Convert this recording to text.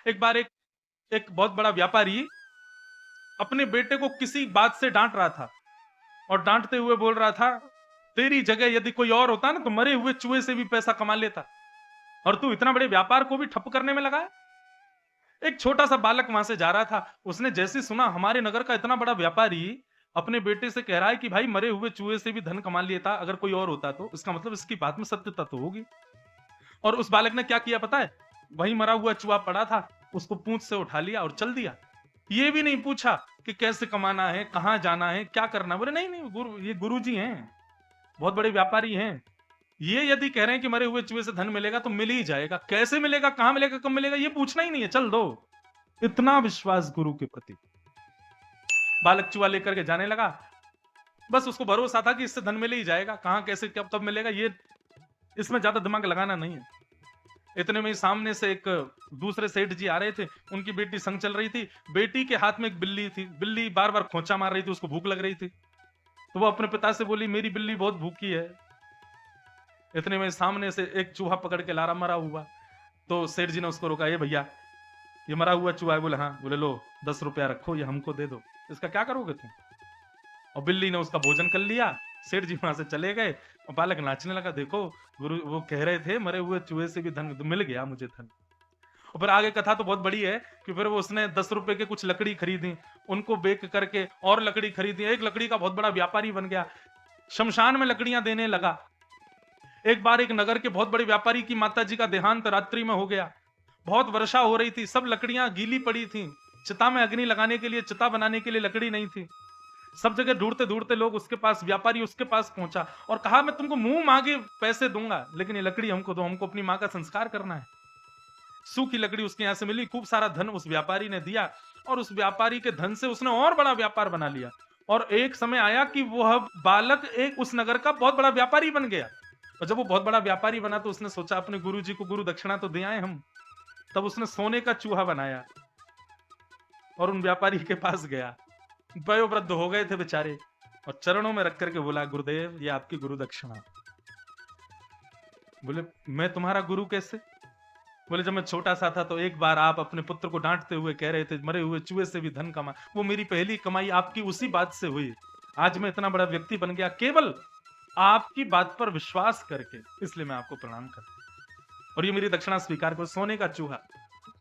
एक बार एक बहुत बड़ा व्यापारी अपने बेटे को किसी बात से डांट रहा था और डांटते हुए बोल रहा था, तेरी जगह यदि कोई और होता ना तो मरे हुए चूहे से भी पैसा कमा लेता, और तू इतना बड़े व्यापार को भी ठप करने में लगा है। एक छोटा सा बालक वहां से जा रहा था, उसने जैसे सुना हमारे नगर का इतना बड़ा व्यापारी अपने बेटे से कह रहा है कि भाई मरे हुए चूहे से भी धन कमा लेता अगर कोई और होता, तो इसका मतलब इसकी बात में सत्यता तो होगी। और उस बालक ने क्या किया पता है? वही मरा हुआ चूहा पड़ा था, उसको पूंछ से उठा लिया और चल दिया। ये भी नहीं पूछा कि कैसे कमाना है, कहां जाना है, क्या करना है। बोले नहीं नहीं, ये गुरुजी हैं, बहुत बड़े व्यापारी हैं। ये यदि कह रहे हैं कि मरे हुए चूहे से धन मिलेगा तो मिल ही जाएगा। कैसे मिलेगा, कहां मिलेगा, कब मिलेगा, ये पूछना ही नहीं है, चल दो। इतना विश्वास गुरु के प्रति। बालक चूहा लेकर के जाने लगा। बस उसको भरोसा था कि इससे धन मिल ही जाएगा, कहां कैसे कब कब मिलेगा, ये इसमें ज्यादा दिमाग लगाना नहीं है। इतने में ही सामने से एक दूसरे सेठ जी आ रहे थे, उनकी बेटी संग चल रही थी। बेटी के हाथ में एक बिल्ली थी, बिल्ली बार बार खोंचा मार रही थी, उसको भूख लग रही थी। तो वो अपने पिता से बोली, मेरी बिल्ली बहुत भूखी है। इतने में सामने से एक चूहा पकड़ के लारा मरा हुआ। तो सेठ जी ने उसको रोका, ये भैया ये मरा हुआ चूहा है। बोले हाँ। बोले लो 10 रुपया रखो, ये हमको दे दो, इसका क्या करोगे तुम? और बिल्ली ने उसका भोजन कर लिया। सेठ जी वहां से चले गए और बालक नाचने लगा, देखो गुरु वो कह रहे थे मरे हुए चूहे से भी धन, मिल गया मुझे धन। और फिर आगे कथा तो बहुत बड़ी है कि फिर वो उसने 10 रुपए के कुछ लकड़ी खरीदी, उनको बेच करके और लकड़ी खरीदी, एक लकड़ी का बहुत बड़ा व्यापारी बन गया, शमशान में लकड़ियां देने लगा। एक बार एक नगर के बहुत बड़े व्यापारी की माता जी का देहांत रात्रि में हो गया। बहुत वर्षा हो रही थी, सब लकड़ियां गीली पड़ी थी, चिता में अग्नि लगाने के लिए, चिता बनाने के लिए लकड़ी नहीं थी। सब जगह ढूंढते ढूंढते लोग उसके पास, व्यापारी उसके पास पहुंचा और कहा, मैं तुमको मुंह मांगे पैसे दूंगा, लेकिन ये लकड़ी हमको दो, हमको अपनी मां का संस्कार करना है। सूखी लकड़ी उसके यहां से मिली, खूब सारा धन उस व्यापारी ने दिया और उस व्यापारी के धन से उसने और बड़ा व्यापार बना लिया। और एक समय आया कि वह बालक एक उस नगर का बहुत बड़ा व्यापारी बन गया। और जब वो बहुत बड़ा व्यापारी बना तो उसने सोचा अपने गुरु जी को गुरु दक्षिणा तो दे आए हम। तब उसने सोने का चूहा बनाया और उन व्यापारी के पास गया। वयोवृद्ध हो गए थे बेचारे, और चरणों में रख करके बोला, गुरुदेव ये आपकी गुरु दक्षिणा। बोले मैं तुम्हारा गुरु कैसे? बोले जब मैं छोटा सा था तो एक बार आप अपने पुत्र को डांटते हुए कह रहे थे मरे हुए चूहे से भी धन कमा, वो मेरी पहली कमाई आपकी उसी बात से हुई। आज मैं इतना बड़ा व्यक्ति बन गया केवल आपकी बात पर विश्वास करके, इसलिए मैं आपको प्रणाम करता हूं। और ये मेरी दक्षिणा स्वीकार करो, सोने का चूहा।